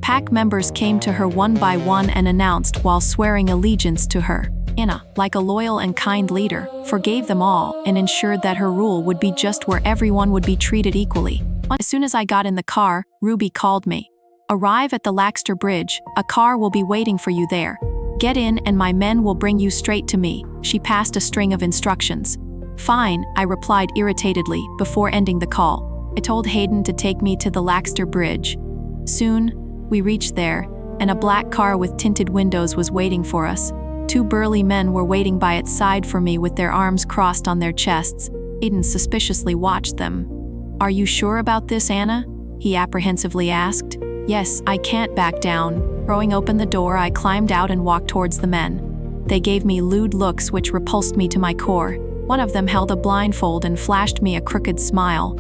Pack members came to her one by one and announced while swearing allegiance to her. Anna, like a loyal and kind leader, forgave them all and ensured that her rule would be just where everyone would be treated equally. As soon as I got in the car, Ruby called me. "Arrive at the Laxter Bridge. A car will be waiting for you there. Get in and my men will bring you straight to me." She passed a string of instructions. "Fine," I replied irritatedly before ending the call. I told Hayden to take me to the Laxter Bridge. Soon, we reached there, and a black car with tinted windows was waiting for us. 2 burly men were waiting by its side for me with their arms crossed on their chests. Hayden suspiciously watched them. "Are you sure about this, Anna?" he apprehensively asked. "Yes, I can't back down." Throwing open the door, I climbed out and walked towards the men. They gave me lewd looks which repulsed me to my core. One of them held a blindfold and flashed me a crooked smile.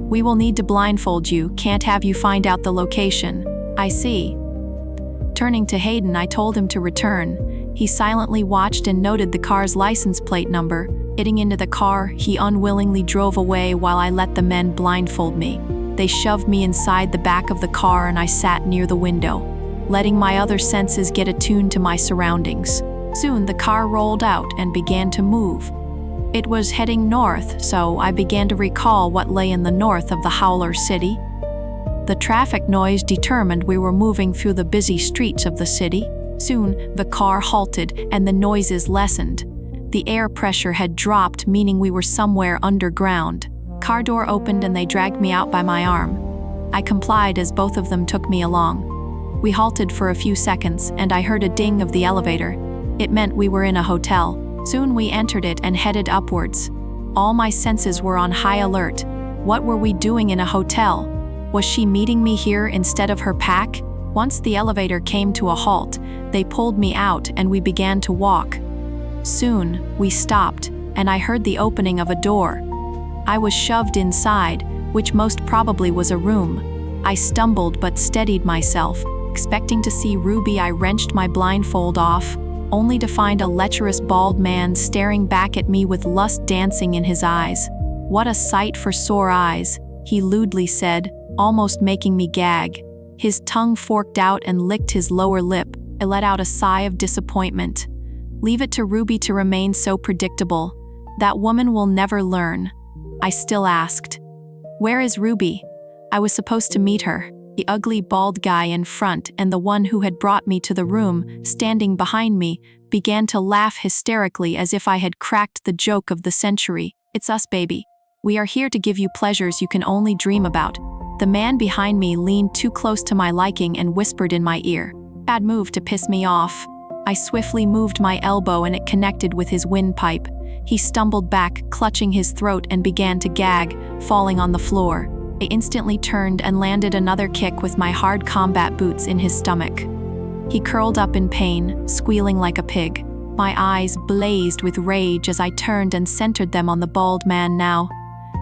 "We will need to blindfold you, can't have you find out the location." "I see." Turning to Hayden, I told him to return. He silently watched and noted the car's license plate number. Getting into the car, he unwillingly drove away while I let the men blindfold me. They shoved me inside the back of the car and I sat near the window, letting my other senses get attuned to my surroundings. Soon the car rolled out and began to move. It was heading north, so I began to recall what lay in the north of the Howler City. The traffic noise determined we were moving through the busy streets of the city. Soon, the car halted and the noises lessened. The air pressure had dropped, meaning we were somewhere underground. Car door opened and they dragged me out by my arm. I complied as both of them took me along. We halted for a few seconds and I heard a ding of the elevator. It meant we were in a hotel. Soon we entered it and headed upwards. All my senses were on high alert. What were we doing in a hotel? Was she meeting me here instead of her pack? Once the elevator came to a halt, they pulled me out and we began to walk. Soon, we stopped, and I heard the opening of a door. I was shoved inside, which most probably was a room. I stumbled but steadied myself. Expecting to see Ruby, I wrenched my blindfold off, only to find a lecherous bald man staring back at me with lust dancing in his eyes. "What a sight for sore eyes," he lewdly said, almost making me gag. His tongue forked out and licked his lower lip. I let out a sigh of disappointment. Leave it to Ruby to remain so predictable. That woman will never learn. I still asked, "Where is Ruby?" I was supposed to meet her. The ugly bald guy in front and the one who had brought me to the room, standing behind me, began to laugh hysterically as if I had cracked the joke of the century. "It's us, baby. We are here to give you pleasures you can only dream about." The man behind me leaned too close to my liking and whispered in my ear. Bad move to piss me off. I swiftly moved my elbow and it connected with his windpipe. He stumbled back, clutching his throat and began to gag, falling on the floor. I instantly turned and landed another kick with my hard combat boots in his stomach. He curled up in pain, squealing like a pig. My eyes blazed with rage as I turned and centered them on the bald man now.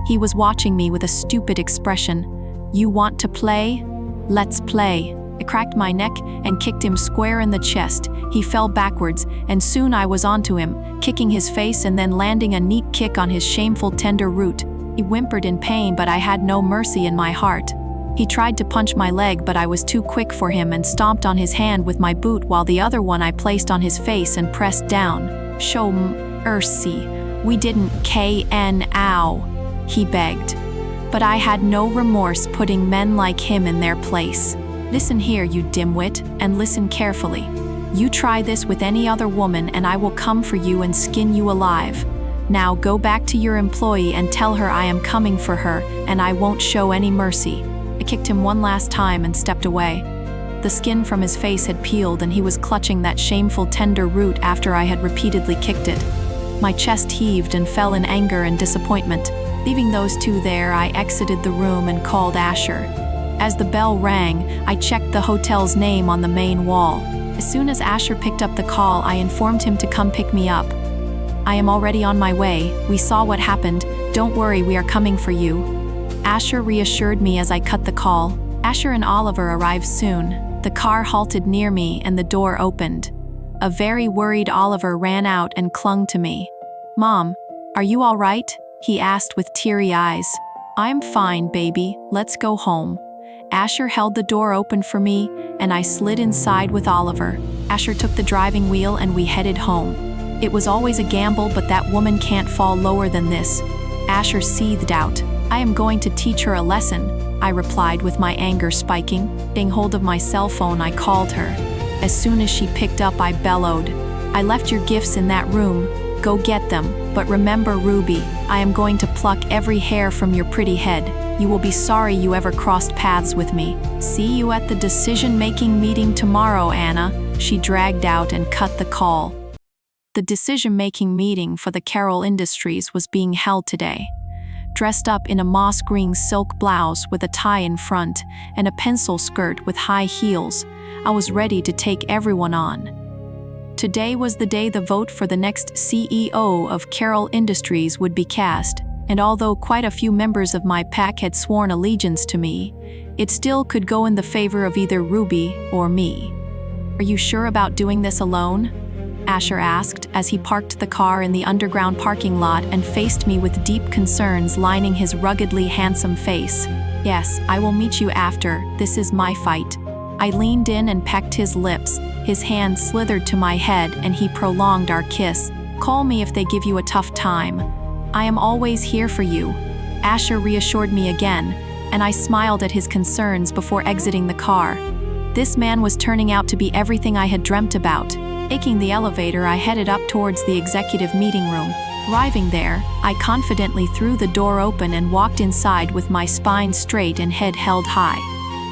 He was watching me with a stupid expression. "You want to play? Let's play." I cracked my neck and kicked him square in the chest. He fell backwards, and soon I was onto him, kicking his face and then landing a neat kick on his shameful tender root. He whimpered in pain, but I had no mercy in my heart. He tried to punch my leg, but I was too quick for him and stomped on his hand with my boot while the other one I placed on his face and pressed down. "Show mercy. We didn't ow," he begged. But I had no remorse putting men like him in their place. "Listen here, you dimwit, and listen carefully. You try this with any other woman and I will come for you and skin you alive. Now go back to your employee and tell her I am coming for her and I won't show any mercy." I kicked him one last time and stepped away. The skin from his face had peeled and he was clutching that shameful tender root after I had repeatedly kicked it. My chest heaved and fell in anger and disappointment. Leaving those two there, I exited the room and called Asher. As the bell rang, I checked the hotel's name on the main wall. As soon as Asher picked up the call, I informed him to come pick me up. "I am already on my way. We saw what happened. Don't worry, we are coming for you." Asher reassured me as I cut the call. Asher and Oliver arrived soon. The car halted near me and the door opened. A very worried Oliver ran out and clung to me. "Mom, are you all right?" he asked with teary eyes. "I'm fine, baby. Let's go home." Asher held the door open for me, and I slid inside with Oliver. Asher took the driving wheel and we headed home. It was always a gamble, but that woman can't fall lower than this. Asher seethed out. I am going to teach her a lesson, I replied with my anger spiking. Getting hold of my cell phone, I called her. As soon as she picked up, I bellowed. I left your gifts in that room. Go get them, but remember, Ruby, I am going to pluck every hair from your pretty head. You will be sorry you ever crossed paths with me. See you at the decision-making meeting tomorrow, Anna, she dragged out and cut the call. The decision-making meeting for the Carroll Industries was being held today. Dressed up in a moss green silk blouse with a tie in front and a pencil skirt with high heels, I was ready to take everyone on. Today was the day the vote for the next CEO of Carroll Industries would be cast, and although quite a few members of my pack had sworn allegiance to me, it still could go in the favor of either Ruby or me. Are you sure about doing this alone? Asher asked as he parked the car in the underground parking lot and faced me with deep concerns lining his ruggedly handsome face. Yes, I will meet you after. This is my fight. I leaned in and pecked his lips. His hand slithered to my head and he prolonged our kiss. Call me if they give you a tough time. I am always here for you. Asher reassured me again, and I smiled at his concerns before exiting the car. This man was turning out to be everything I had dreamt about. Taking the elevator, I headed up towards the executive meeting room. Arriving there, I confidently threw the door open and walked inside with my spine straight and head held high.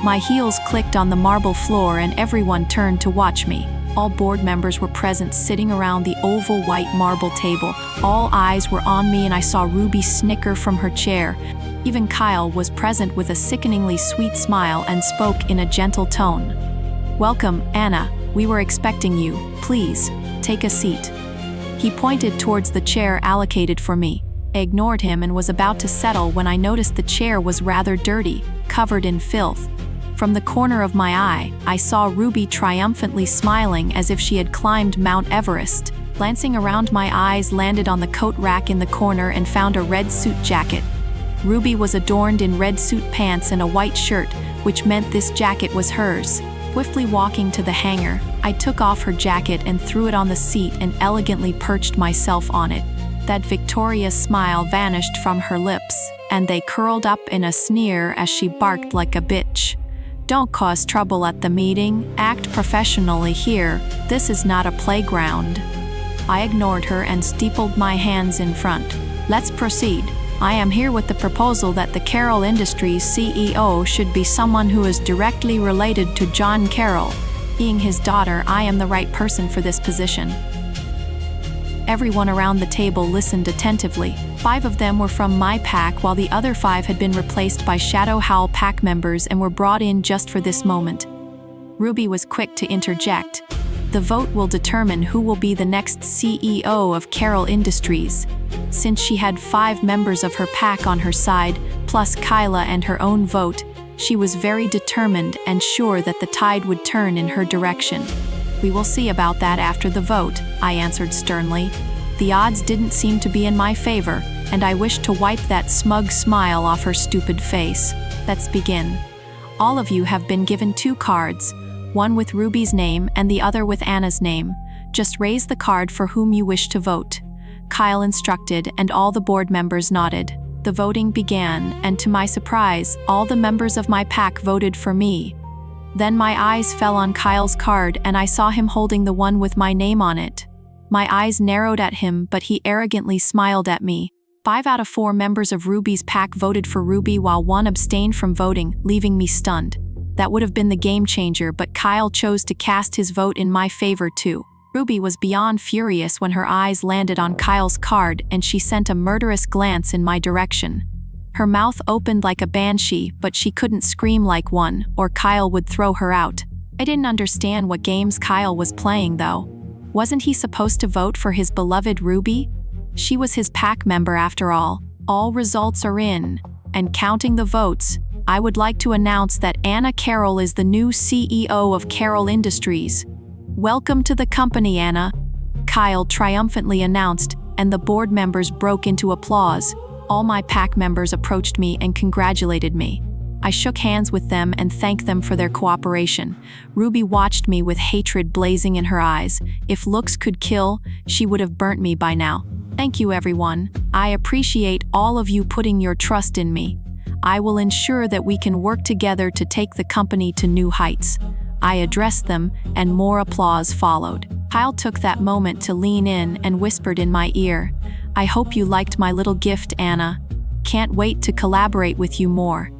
My heels clicked on the marble floor and everyone turned to watch me. All board members were present, sitting around the oval white marble table. All eyes were on me and I saw Ruby snicker from her chair. Even Kyle was present with a sickeningly sweet smile and spoke in a gentle tone. Welcome, Anna. We were expecting you. Please, take a seat. He pointed towards the chair allocated for me. I ignored him and was about to settle when I noticed the chair was rather dirty, covered in filth. From the corner of my eye, I saw Ruby triumphantly smiling as if she had climbed Mount Everest. Glancing around, my eyes landed on the coat rack in the corner and found a red suit jacket. Ruby was adorned in red suit pants and a white shirt, which meant this jacket was hers. Swiftly walking to the hanger, I took off her jacket and threw it on the seat and elegantly perched myself on it. That victorious smile vanished from her lips, and they curled up in a sneer as she barked like a bitch. Don't cause trouble at the meeting, act professionally here, this is not a playground. I ignored her and steepled my hands in front. Let's proceed. I am here with the proposal that the Carroll Industries CEO should be someone who is directly related to John Carroll. Being his daughter, I am the right person for this position. Everyone around the table listened attentively. 5 of them were from my pack, while the other 5 had been replaced by Shadow Howl pack members and were brought in just for this moment. Ruby was quick to interject. The vote will determine who will be the next CEO of Carroll Industries. Since she had 5 members of her pack on her side, plus Kyla and her own vote, she was very determined and sure that the tide would turn in her direction. We will see about that after the vote, I answered sternly. The odds didn't seem to be in my favor, and I wished to wipe that smug smile off her stupid face. Let's begin. All of you have been given 2 cards, one with Ruby's name and the other with Anna's name. Just raise the card for whom you wish to vote. Kyle instructed, and all the board members nodded. The voting began, and to my surprise, all the members of my pack voted for me. Then my eyes fell on Kyle's card and I saw him holding the one with my name on it. My eyes narrowed at him, but he arrogantly smiled at me. 5 out of 4 members of Ruby's pack voted for Ruby while 1 abstained from voting, leaving me stunned. That would have been the game changer, but Kyle chose to cast his vote in my favor too. Ruby was beyond furious when her eyes landed on Kyle's card and she sent a murderous glance in my direction. Her mouth opened like a banshee, but she couldn't scream like one, or Kyle would throw her out. I didn't understand what games Kyle was playing though. Wasn't he supposed to vote for his beloved Ruby? She was his pack member after all. All results are in, and counting the votes, I would like to announce that Anna Carroll is the new CEO of Carroll Industries. Welcome to the company, Anna, Kyle triumphantly announced, and the board members broke into applause. All my pack members approached me and congratulated me. I shook hands with them and thanked them for their cooperation. Ruby watched me with hatred blazing in her eyes. If looks could kill, she would have burnt me by now. Thank you, everyone. I appreciate all of you putting your trust in me. I will ensure that we can work together to take the company to new heights. I addressed them, and more applause followed. Kyle took that moment to lean in and whispered in my ear, "I hope you liked my little gift, Anna. Can't wait to collaborate with you more."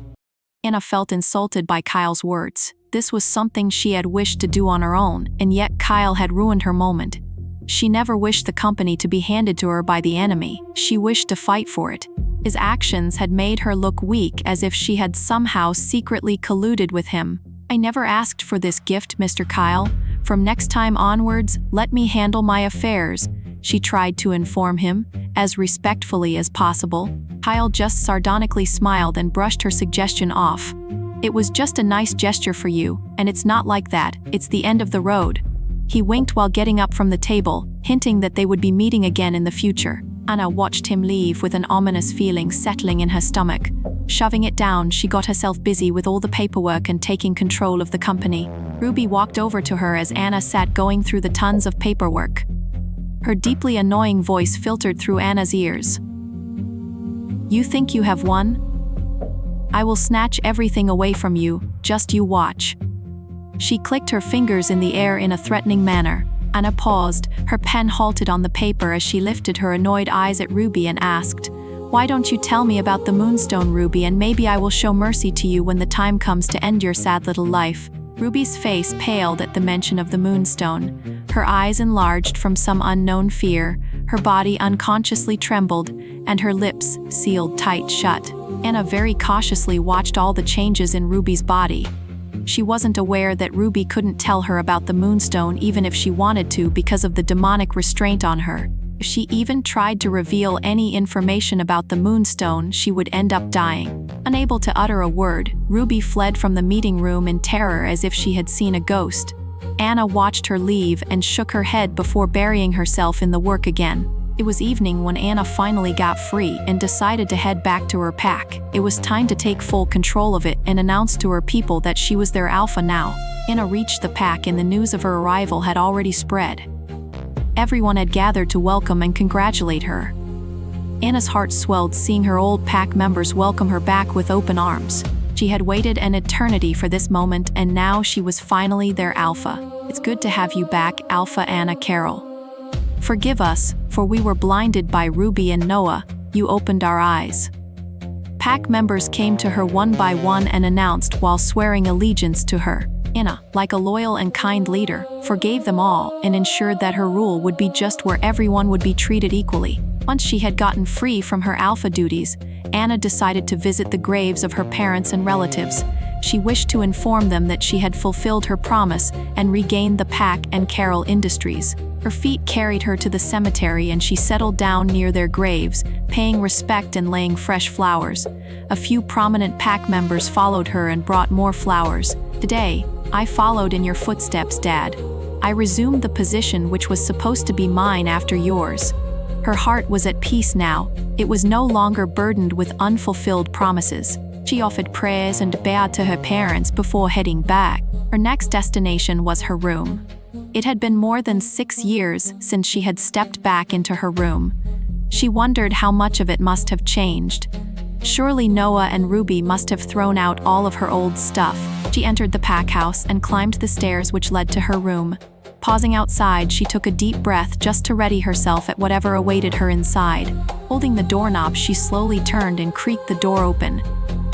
Anna felt insulted by Kyle's words. This was something she had wished to do on her own, and yet Kyle had ruined her moment. She never wished the company to be handed to her by the enemy. She wished to fight for it. His actions had made her look weak, as if she had somehow secretly colluded with him. "I never asked for this gift, Mr. Kyle. From next time onwards, let me handle my affairs," she tried to inform him, as respectfully as possible. Kyle just sardonically smiled and brushed her suggestion off. "It was just a nice gesture for you, and it's not like that, it's the end of the road." He winked while getting up from the table, hinting that they would be meeting again in the future. Anna watched him leave with an ominous feeling settling in her stomach. Shoving it down, she got herself busy with all the paperwork and taking control of the company. Ruby walked over to her as Anna sat going through the tons of paperwork. Her deeply annoying voice filtered through Anna's ears. "You think you have won? I will snatch everything away from you, just you watch." She clicked her fingers in the air in a threatening manner. Anna paused, her pen halted on the paper as she lifted her annoyed eyes at Ruby and asked, "Why don't you tell me about the moonstone, Ruby, and maybe I will show mercy to you when the time comes to end your sad little life?" Ruby's face paled at the mention of the moonstone. Her eyes enlarged from some unknown fear, her body unconsciously trembled, and her lips sealed tight shut. Anna very cautiously watched all the changes in Ruby's body. She wasn't aware that Ruby couldn't tell her about the moonstone even if she wanted to because of the demonic restraint on her. If she even tried to reveal any information about the moonstone, she would end up dying. Unable to utter a word, Ruby fled from the meeting room in terror as if she had seen a ghost. Anna watched her leave and shook her head before burying herself in the work again. It was evening when Anna finally got free and decided to head back to her pack. It was time to take full control of it and announce to her people that she was their alpha now. Anna reached the pack and the news of her arrival had already spread. Everyone had gathered to welcome and congratulate her. Anna's heart swelled seeing her old pack members welcome her back with open arms. She had waited an eternity for this moment, and now she was finally their alpha. "It's good to have you back, Alpha Anna Carroll. Forgive us, for we were blinded by Ruby and Noah. You opened our eyes." Pack members came to her one by one and announced while swearing allegiance to her. Anna, like a loyal and kind leader, forgave them all and ensured that her rule would be just where everyone would be treated equally. Once she had gotten free from her alpha duties, Anna decided to visit the graves of her parents and relatives. She wished to inform them that she had fulfilled her promise and regained the pack and Carroll Industries. Her feet carried her to the cemetery and she settled down near their graves, paying respect and laying fresh flowers. A few prominent pack members followed her and brought more flowers. "Today, I followed in your footsteps, Dad. I resumed the position which was supposed to be mine after yours." Her heart was at peace now. It was no longer burdened with unfulfilled promises. She offered prayers and bowed to her parents before heading back. Her next destination was her room. It had been more than 6 years since she had stepped back into her room. She wondered how much of it must have changed. Surely Noah and Ruby must have thrown out all of her old stuff. She entered the pack house and climbed the stairs which led to her room. Pausing outside, she took a deep breath just to ready herself at whatever awaited her inside. Holding the doorknob, she slowly turned and creaked the door open.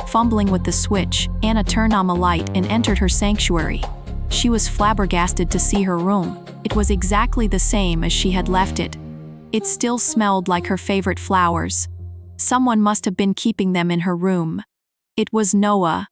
Fumbling with the switch, Anna turned on the light and entered her sanctuary. She was flabbergasted to see her room. It was exactly the same as she had left it. It still smelled like her favorite flowers. Someone must have been keeping them in her room. It was Noah.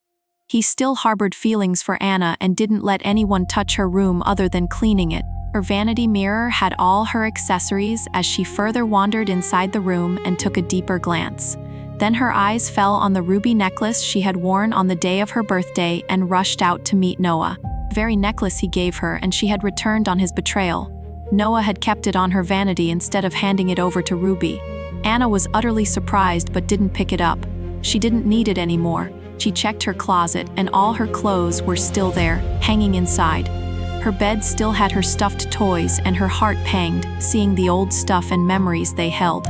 He still harbored feelings for Anna and didn't let anyone touch her room other than cleaning it. Her vanity mirror had all her accessories as she further wandered inside the room and took a deeper glance. Then her eyes fell on the ruby necklace she had worn on the day of her birthday and rushed out to meet Noah. The very necklace he gave her, and she had returned on his betrayal. Noah had kept it on her vanity instead of handing it over to Ruby. Anna was utterly surprised but didn't pick it up. She didn't need it anymore. She checked her closet, and all her clothes were still there, hanging inside. Her bed still had her stuffed toys, and her heart panged, seeing the old stuff and memories they held.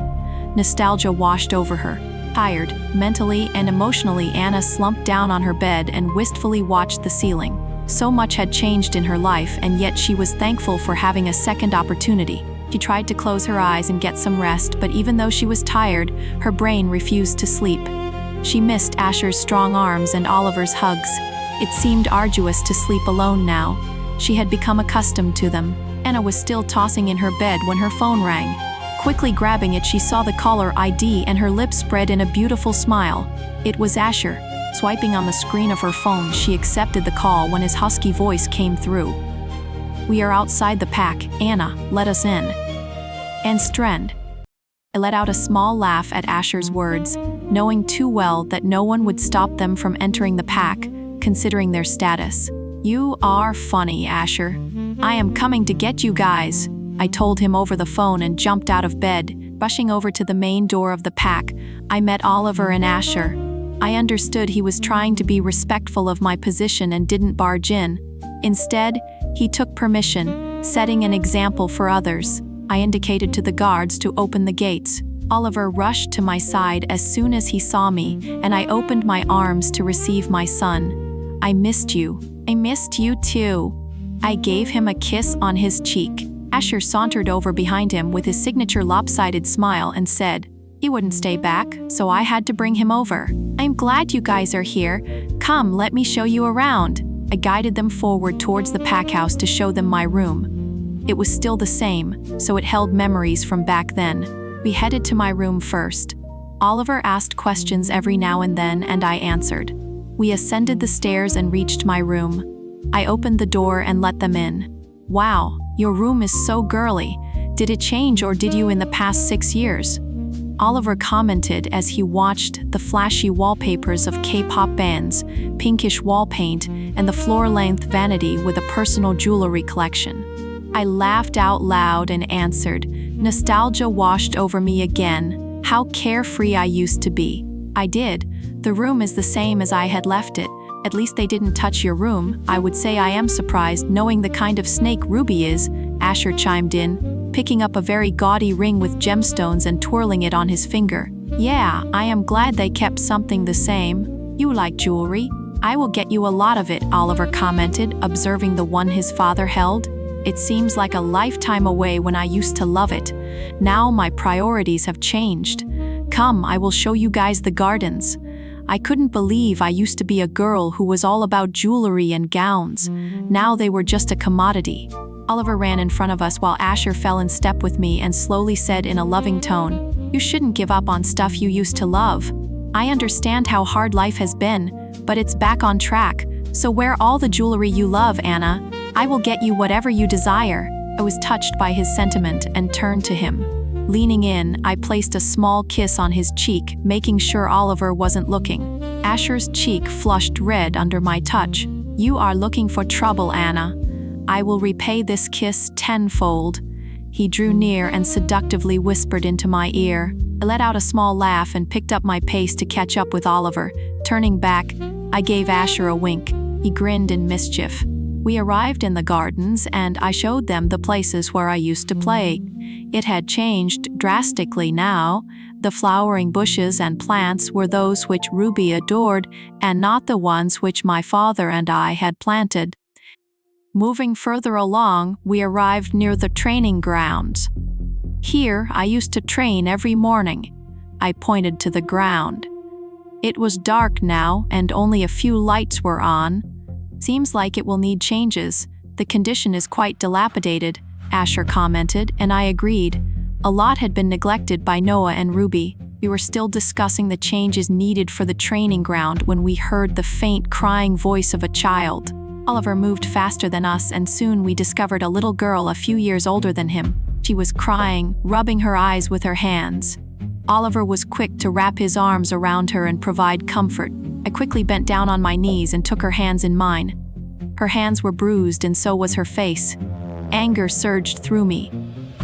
Nostalgia washed over her. Tired, mentally and emotionally, Anna slumped down on her bed and wistfully watched the ceiling. So much had changed in her life, and yet she was thankful for having a second opportunity. She tried to close her eyes and get some rest, but even though she was tired, her brain refused to sleep. She missed Asher's strong arms and Oliver's hugs. It seemed arduous to sleep alone now. She had become accustomed to them. Anna was still tossing in her bed when her phone rang. Quickly grabbing it, she saw the caller ID and her lips spread in a beautiful smile. It was Asher. Swiping on the screen of her phone, she accepted the call when his husky voice came through. "We are outside the pack. Anna, let us in." And Strand. I let out a small laugh at Asher's words, knowing too well that no one would stop them from entering the pack, considering their status. "You are funny, Asher. I am coming to get you guys," I told him over the phone and jumped out of bed. Rushing over to the main door of the pack, I met Oliver and Asher. I understood he was trying to be respectful of my position and didn't barge in. Instead, he took permission, setting an example for others. I indicated to the guards to open the gates. Oliver rushed to my side as soon as he saw me, and I opened my arms to receive my son. "I missed you." "I missed you too." I gave him a kiss on his cheek. Asher sauntered over behind him with his signature lopsided smile and said, "He wouldn't stay back, so I had to bring him over. I'm glad you guys are here. Come, let me show you around." I guided them forward towards the pack house to show them my room. It was still the same, so it held memories from back then. We headed to my room first. Oliver asked questions every now and then, and I answered. We ascended the stairs and reached my room. I opened the door and let them in. "Wow, your room is so girly. Did it change, or did you in the past 6 years?" Oliver commented as he watched the flashy wallpapers of K-pop bands, pinkish wall paint, and the floor-length vanity with a personal jewelry collection. I laughed out loud and answered, "Nostalgia washed over me again. How carefree I used to be." I did. "The room is the same as I had left it. At least they didn't touch your room. I would say I am surprised, knowing the kind of snake Ruby is," Asher chimed in, picking up a very gaudy ring with gemstones and twirling it on his finger. "Yeah, I am glad they kept something the same. You like jewelry? I will get you a lot of it," Oliver commented, observing the one his father held. "It seems like a lifetime away when I used to love it. Now my priorities have changed. Come, I will show you guys the gardens." I couldn't believe I used to be a girl who was all about jewelry and gowns. Now they were just a commodity. Oliver ran in front of us while Asher fell in step with me and slowly said in a loving tone, "You shouldn't give up on stuff you used to love. I understand how hard life has been, but it's back on track. So wear all the jewelry you love, Anna. I will get you whatever you desire." I was touched by his sentiment and turned to him. Leaning in, I placed a small kiss on his cheek, making sure Oliver wasn't looking. Asher's cheek flushed red under my touch. "You are looking for trouble, Anna. I will repay this kiss tenfold." He drew near and seductively whispered into my ear. I let out a small laugh and picked up my pace to catch up with Oliver. Turning back, I gave Asher a wink. He grinned in mischief. We arrived in the gardens, and I showed them the places where I used to play. It had changed drastically now. The flowering bushes and plants were those which Ruby adored, and not the ones which my father and I had planted. Moving further along, we arrived near the training grounds. "Here, I used to train every morning." I pointed to the ground. It was dark now, and only a few lights were on. "Seems like it will need changes. The condition is quite dilapidated," Asher commented, and I agreed. A lot had been neglected by Noah and Ruby. We were still discussing the changes needed for the training ground when we heard the faint crying voice of a child. Oliver moved faster than us, and soon we discovered a little girl a few years older than him. She was crying, rubbing her eyes with her hands. Oliver was quick to wrap his arms around her and provide comfort. I quickly bent down on my knees and took her hands in mine. Her hands were bruised, and so was her face. Anger surged through me.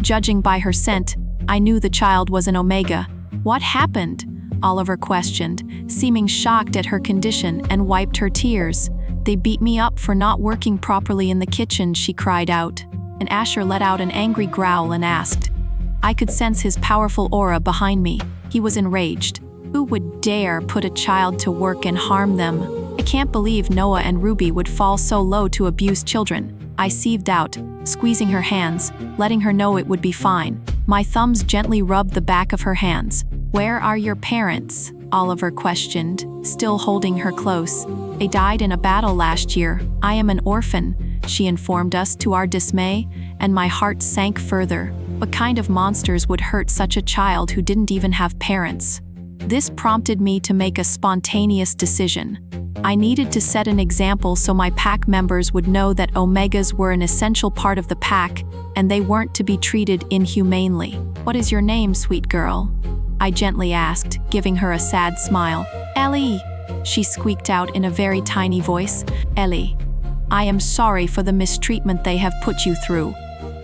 Judging by her scent, I knew the child was an Omega. What happened? Oliver questioned, seeming shocked at her condition, and wiped her tears. They beat me up for not working properly in the kitchen, she cried out. And Asher let out an angry growl and asked. I could sense his powerful aura behind me. He was enraged. Who would dare put a child to work and harm them? I can't believe Noah and Ruby would fall so low to abuse children. I seethed out, squeezing her hands, letting her know it would be fine. My thumbs gently rubbed the back of her hands. Where are your parents? Oliver questioned, still holding her close. They died in a battle last year. I am an orphan, she informed us to our dismay, and my heart sank further. What kind of monsters would hurt such a child who didn't even have parents? This prompted me to make a spontaneous decision. I needed to set an example so my pack members would know that Omegas were an essential part of the pack, and they weren't to be treated inhumanely. What is your name, sweet girl? I gently asked, giving her a sad smile. Ellie, she squeaked out in a very tiny voice. Ellie, I am sorry for the mistreatment they have put you through.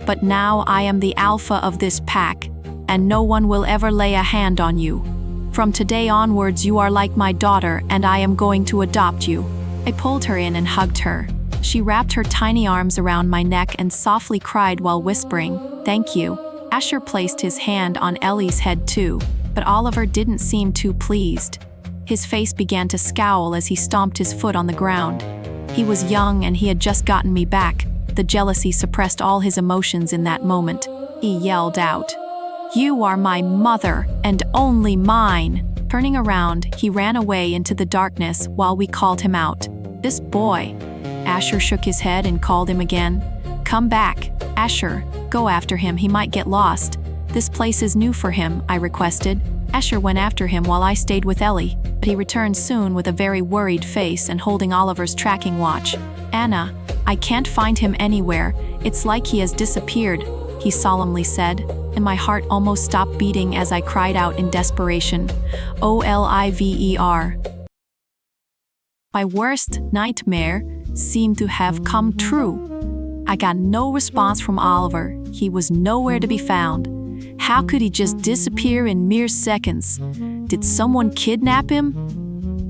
But now I am the alpha of this pack, and no one will ever lay a hand on you. From today onwards, you are like my daughter, and I am going to adopt you. I pulled her in and hugged her. She wrapped her tiny arms around my neck and softly cried while whispering, "Thank you." Asher placed his hand on Ellie's head too, but Oliver didn't seem too pleased. His face began to scowl as he stomped his foot on the ground. He was young and he had just gotten me back. The jealousy suppressed all his emotions in that moment. He yelled out, "You are my mother, and only mine." Turning around, he ran away into the darkness while we called him out. "This boy." Asher shook his head and called him again. "Come back, Asher. Go after him, he might get lost. This place is new for him," I requested. Asher went after him while I stayed with Ellie, but he returned soon with a very worried face and holding Oliver's tracking watch. "Anna, I can't find him anywhere. It's like he has disappeared," he solemnly said, and my heart almost stopped beating as I cried out in desperation, "Oliver." My worst nightmare seemed to have come true. I got no response from Oliver. He was nowhere to be found. How could he just disappear in mere seconds? Did someone kidnap him?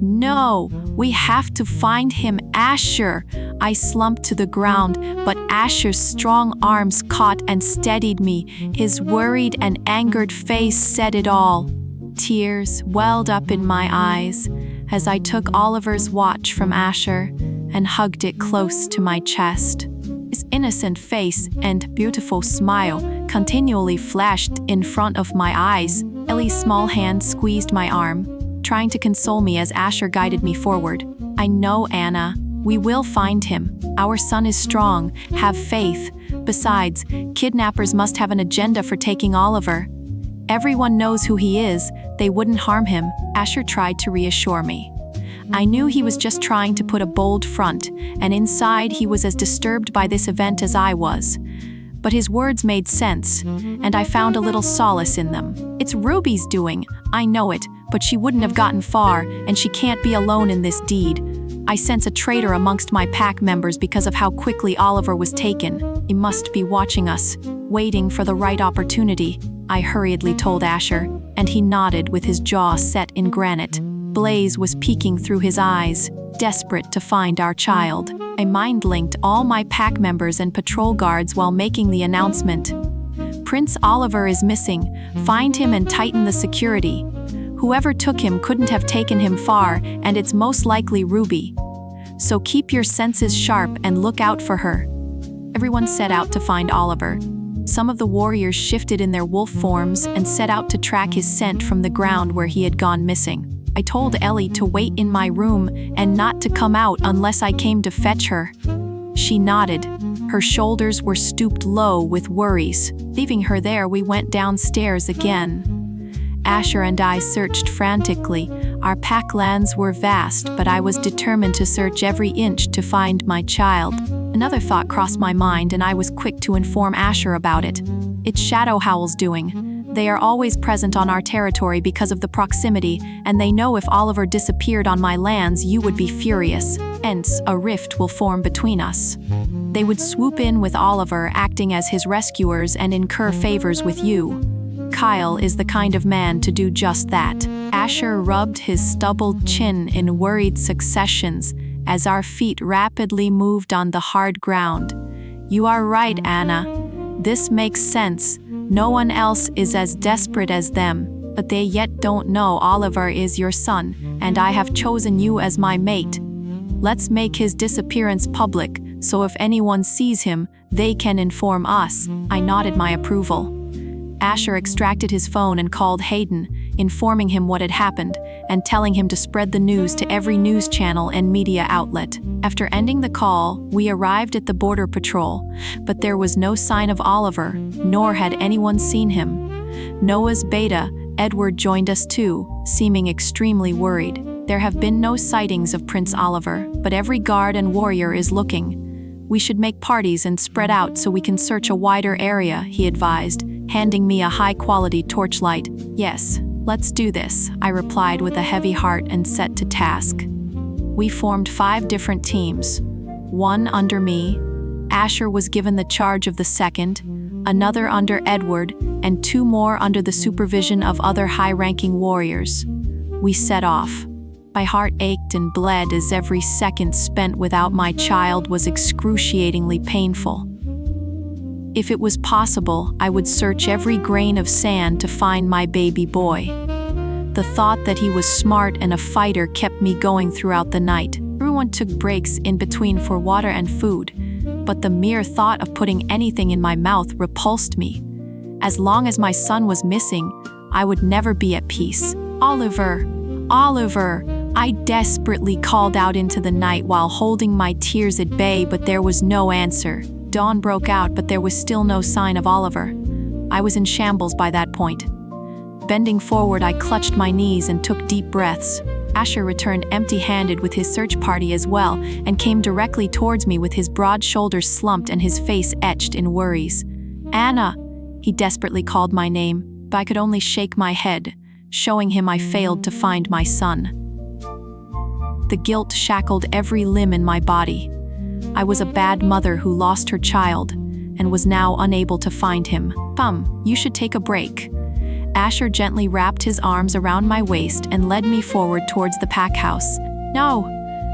No, we have to find him, Asher. I slumped to the ground, but Asher's strong arms caught and steadied me. His worried and angered face said it all. Tears welled up in my eyes as I took Oliver's watch from Asher and hugged it close to my chest. His innocent face and beautiful smile continually flashed in front of my eyes. Ellie's small hand squeezed my arm, trying to console me as Asher guided me forward. "I know, Anna. We will find him. Our son is strong. Have faith. Besides, kidnappers must have an agenda for taking Oliver. Everyone knows who he is. They wouldn't harm him," Asher tried to reassure me. I knew he was just trying to put a bold front, and inside he was as disturbed by this event as I was. But his words made sense, and I found a little solace in them. It's Ruby's doing, I know it, but she wouldn't have gotten far, and she can't be alone in this deed. I sense a traitor amongst my pack members because of how quickly Oliver was taken. He must be watching us, waiting for the right opportunity, I hurriedly told Asher, and he nodded with his jaw set in granite. Blaze was peeking through his eyes, desperate to find our child. I mind-linked all my pack members and patrol guards while making the announcement. "Prince Oliver is missing. Find him and tighten the security. Whoever took him couldn't have taken him far, and it's most likely Ruby. So keep your senses sharp and look out for her." Everyone set out to find Oliver. Some of the warriors shifted in their wolf forms and set out to track his scent from the ground where he had gone missing. I told Ellie to wait in my room and not to come out unless I came to fetch her. She nodded. Her shoulders were stooped low with worries. Leaving her there, we went downstairs again. Asher and I searched frantically. Our pack lands were vast, but I was determined to search every inch to find my child. Another thought crossed my mind, and I was quick to inform Asher about it. It's Shadow Howl's doing. They are always present on our territory because of the proximity, and they know if Oliver disappeared on my lands, you would be furious. Hence, a rift will form between us. They would swoop in with Oliver, acting as his rescuers, and incur favors with you. Kyle is the kind of man to do just that. Asher rubbed his stubbled chin in worried successions as our feet rapidly moved on the hard ground. You are right, Anna. This makes sense. No one else is as desperate as them, but they yet don't know Oliver is your son, and I have chosen you as my mate. Let's make his disappearance public, so if anyone sees him, they can inform us. I nodded my approval. Asher extracted his phone and called Hayden, informing him what had happened, and telling him to spread the news to every news channel and media outlet. After ending the call, we arrived at the border patrol, but there was no sign of Oliver, nor had anyone seen him. Noah's beta, Edward, joined us too, seeming extremely worried. There have been no sightings of Prince Oliver, but every guard and warrior is looking. We should make parties and spread out so we can search a wider area, he advised, handing me a high-quality torchlight. Yes, let's do this, I replied with a heavy heart and set to task. We formed 5 different teams. One under me, Asher was given the charge of the second, another under Edward, and 2 more under the supervision of other high-ranking warriors. We set off. My heart ached and bled as every second spent without my child was excruciatingly painful. If it was possible, I would search every grain of sand to find my baby boy. The thought that he was smart and a fighter kept me going throughout the night. Everyone took breaks in between for water and food, but the mere thought of putting anything in my mouth repulsed me. As long as my son was missing, I would never be at peace. Oliver! Oliver! I desperately called out into the night while holding my tears at bay, but there was no answer. Dawn broke out, but there was still no sign of Oliver. I was in shambles by that point. Bending forward, I clutched my knees and took deep breaths. Asher returned empty-handed with his search party as well, and came directly towards me with his broad shoulders slumped and his face etched in worries. Anna! He desperately called my name, but I could only shake my head, showing him I failed to find my son. The guilt shackled every limb in my body. I was a bad mother who lost her child and was now unable to find him. Come, you should take a break. Asher gently wrapped his arms around my waist and led me forward towards the pack house. No,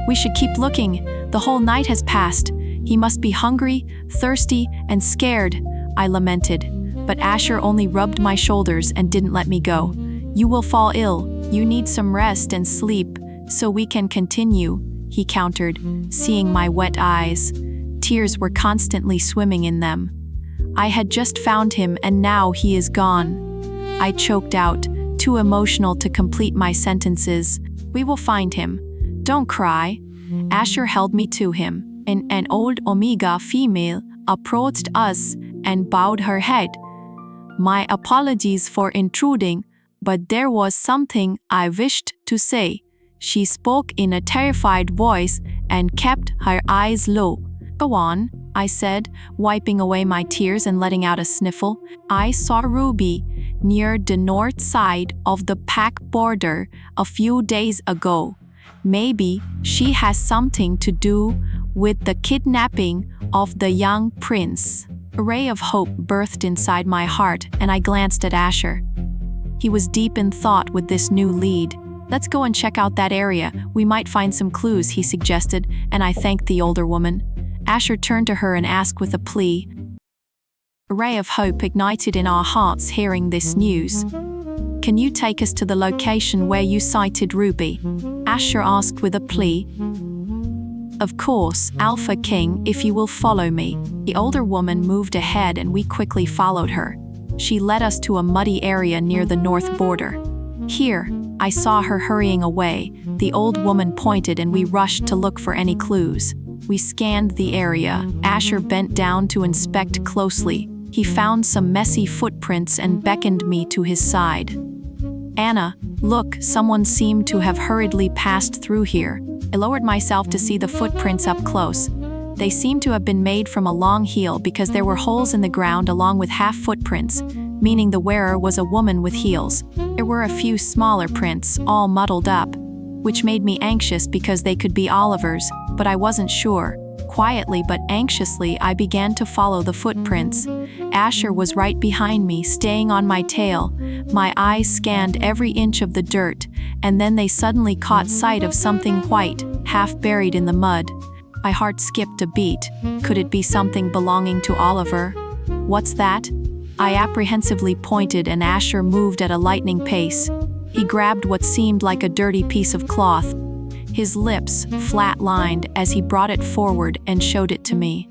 we should keep looking. The whole night has passed. He must be hungry, thirsty, and scared, I lamented. But Asher only rubbed my shoulders and didn't let me go. You will fall ill. You need some rest and sleep, so we can continue, he countered, seeing my wet eyes. Tears were constantly swimming in them. I had just found him and now he is gone. I choked out, too emotional to complete my sentences. We will find him. Don't cry. Asher held me to him. An old Omega female approached us and bowed her head. My apologies for intruding, but there was something I wished to say. She spoke in a terrified voice and kept her eyes low. Go on, I said, wiping away my tears and letting out a sniffle. I saw Ruby near the north side of the pack border a few days ago. Maybe she has something to do with the kidnapping of the young prince. A ray of hope birthed inside my heart, and I glanced at Asher. He was deep in thought with this new lead. Let's go and check out that area. We might find some clues, he suggested, and I thanked the older woman. Asher turned to her and asked with a plea. A ray of hope ignited in our hearts hearing this news. Can you take us to the location where you sighted Ruby? Asher asked with a plea. Of course, Alpha King, if you will follow me. The older woman moved ahead and we quickly followed her. She led us to a muddy area near the north border. Here, I saw her hurrying away. The old woman pointed and we rushed to look for any clues. We scanned the area. Asher bent down to inspect closely. He found some messy footprints and beckoned me to his side. Anna, look, someone seemed to have hurriedly passed through here. I lowered myself to see the footprints up close. They seemed to have been made from a long heel because there were holes in the ground along with half footprints, meaning the wearer was a woman with heels. There were a few smaller prints, all muddled up, which made me anxious because they could be Oliver's, but I wasn't sure. Quietly but anxiously, I began to follow the footprints. Asher was right behind me, staying on my tail. My eyes scanned every inch of the dirt, and then they suddenly caught sight of something white, half buried in the mud. My heart skipped a beat. Could it be something belonging to Oliver? "What's that?" I apprehensively pointed, and Asher moved at a lightning pace. He grabbed what seemed like a dirty piece of cloth. His lips flat-lined as he brought it forward and showed it to me.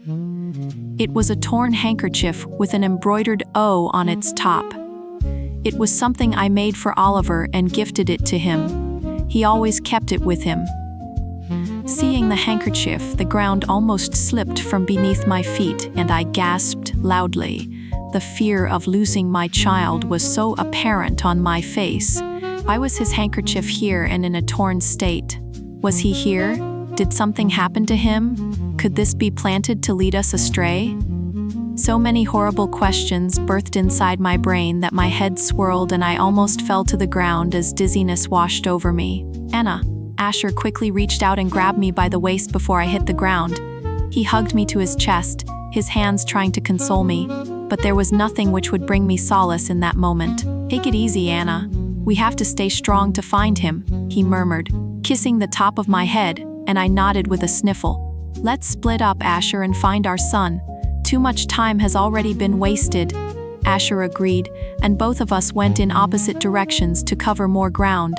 It was a torn handkerchief with an embroidered O on its top. It was something I made for Oliver and gifted it to him. He always kept it with him. Seeing the handkerchief, the ground almost slipped from beneath my feet, and I gasped loudly. The fear of losing my child was so apparent on my face. Why was his handkerchief here and in a torn state? Was he here? Did something happen to him? Could this be planted to lead us astray? So many horrible questions birthed inside my brain that my head swirled and I almost fell to the ground as dizziness washed over me. "Anna." Asher quickly reached out and grabbed me by the waist before I hit the ground. He hugged me to his chest, his hands trying to console me, but there was nothing which would bring me solace in that moment. "Take it easy, Anna. We have to stay strong to find him," he murmured, kissing the top of my head, and I nodded with a sniffle. "Let's split up, Asher, and find our son. Too much time has already been wasted." Asher agreed, and both of us went in opposite directions to cover more ground.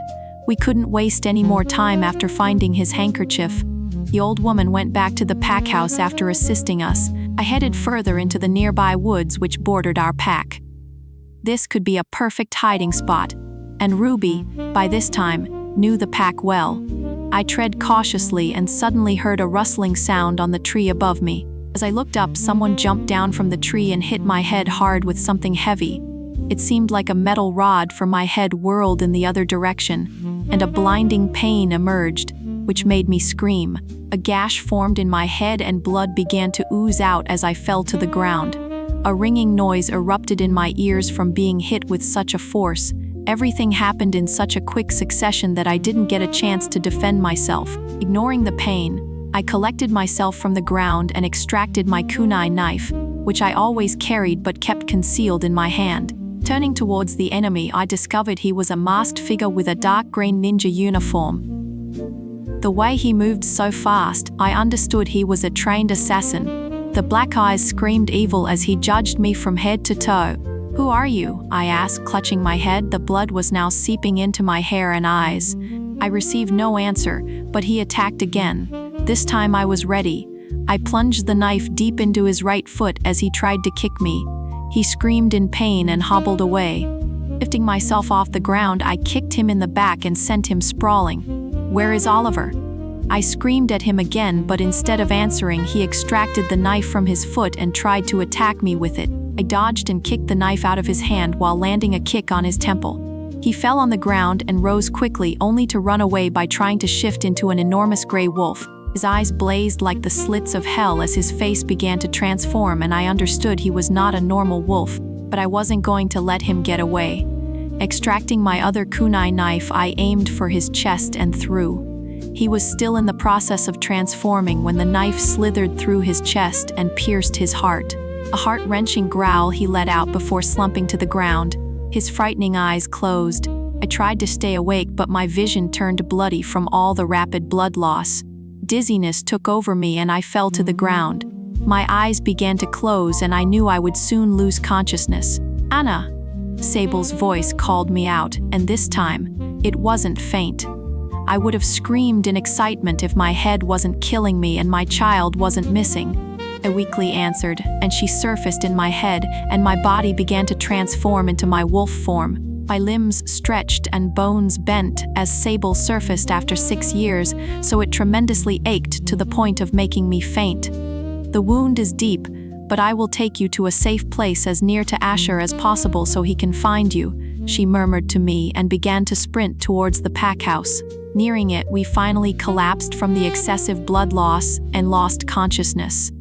We couldn't waste any more time after finding his handkerchief. The old woman went back to the pack house after assisting us. I headed further into the nearby woods which bordered our pack. This could be a perfect hiding spot, and Ruby, by this time, knew the pack well. I tread cautiously and suddenly heard a rustling sound on the tree above me. As I looked up, someone jumped down from the tree and hit my head hard with something heavy. It seemed like a metal rod, for my head whirled in the other direction, and a blinding pain emerged, which made me scream. A gash formed in my head and blood began to ooze out as I fell to the ground. A ringing noise erupted in my ears from being hit with such a force. Everything happened in such a quick succession that I didn't get a chance to defend myself. Ignoring the pain, I collected myself from the ground and extracted my kunai knife, which I always carried but kept concealed in my hand. Turning towards the enemy, I discovered he was a masked figure with a dark green ninja uniform. The way he moved so fast, I understood he was a trained assassin. The black eyes screamed evil as he judged me from head to toe. "Who are you?" I asked, clutching my head. The blood was now seeping into my hair and eyes. I received no answer, but he attacked again. This time I was ready. I plunged the knife deep into his right foot as he tried to kick me. He screamed in pain and hobbled away. Lifting myself off the ground, I kicked him in the back and sent him sprawling. "Where is Oliver?" I screamed at him again, but instead of answering, he extracted the knife from his foot and tried to attack me with it. I dodged and kicked the knife out of his hand while landing a kick on his temple. He fell on the ground and rose quickly, only to run away by trying to shift into an enormous gray wolf. His eyes blazed like the slits of hell as his face began to transform, and I understood he was not a normal wolf, but I wasn't going to let him get away. Extracting my other kunai knife, I aimed for his chest and threw. He was still in the process of transforming when the knife slithered through his chest and pierced his heart. A heart-wrenching growl he let out before slumping to the ground. His frightening eyes closed. I tried to stay awake, but my vision turned bloody from all the rapid blood loss. Dizziness took over me and I fell to the ground. My eyes began to close and I knew I would soon lose consciousness. "Anna!" Sable's voice called me out, and this time, it wasn't faint. I would have screamed in excitement if my head wasn't killing me and my child wasn't missing. I weakly answered, and she surfaced in my head, and my body began to transform into my wolf form. My limbs stretched and bones bent as Sable surfaced after 6 years, so it tremendously ached to the point of making me faint. "The wound is deep, but I will take you to a safe place as near to Asher as possible so he can find you," she murmured to me and began to sprint towards the pack house. Nearing it, we finally collapsed from the excessive blood loss and lost consciousness.